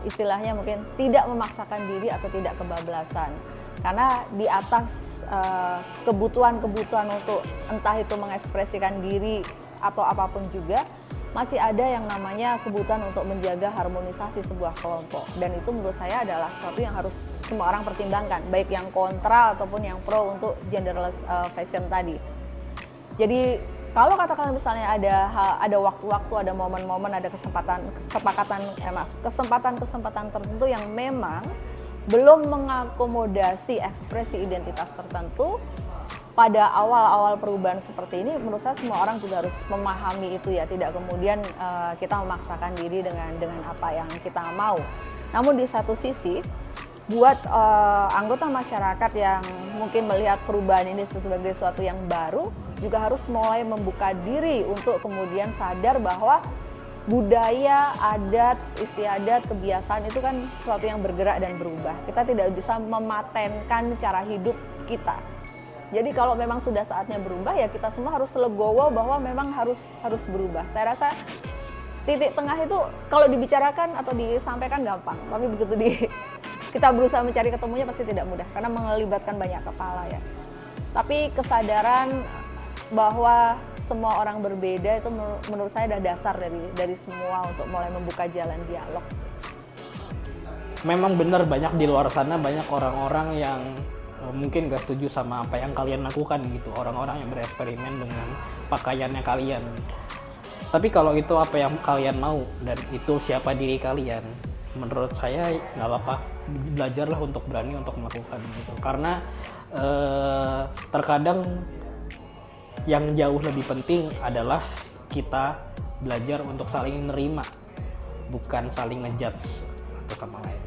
istilahnya mungkin tidak memaksakan diri atau tidak kebablasan. Karena di atas kebutuhan-kebutuhan untuk entah itu mengekspresikan diri atau apapun juga, masih ada yang namanya kebutuhan untuk menjaga harmonisasi sebuah kelompok. Dan itu menurut saya adalah sesuatu yang harus semua orang pertimbangkan, baik yang kontra ataupun yang pro untuk genderless fashion tadi. Jadi kalau katakan misalnya ada waktu-waktu, ada momen-momen, ada kesempatan tertentu yang memang belum mengakomodasi ekspresi identitas tertentu pada awal-awal perubahan seperti ini, menurut saya semua orang juga harus memahami itu ya, tidak kemudian kita memaksakan diri dengan apa yang kita mau. Namun di satu sisi, buat anggota masyarakat yang mungkin melihat perubahan ini sebagai sesuatu yang baru, juga harus mulai membuka diri untuk kemudian sadar bahwa budaya, adat, istiadat, kebiasaan itu kan sesuatu yang bergerak dan berubah. Kita tidak bisa mematenkan cara hidup kita. Jadi kalau memang sudah saatnya berubah, ya kita semua harus legowo bahwa memang harus berubah. Saya rasa titik tengah itu kalau dibicarakan atau disampaikan gampang, tapi begitu kita berusaha mencari ketemunya pasti tidak mudah karena melibatkan banyak kepala ya. Tapi kesadaran bahwa semua orang berbeda itu menurut saya adalah dasar dari semua untuk mulai membuka jalan dialog. Memang benar banyak di luar sana banyak orang-orang yang mungkin gak setuju sama apa yang kalian lakukan gitu, orang-orang yang bereksperimen dengan pakaiannya kalian. Tapi kalau itu apa yang kalian mau dan itu siapa diri kalian, menurut saya nggak apa-apa, belajarlah untuk berani untuk melakukan gitu. Karena terkadang yang jauh lebih penting adalah kita belajar untuk saling menerima, bukan saling ngejudge satu sama lain.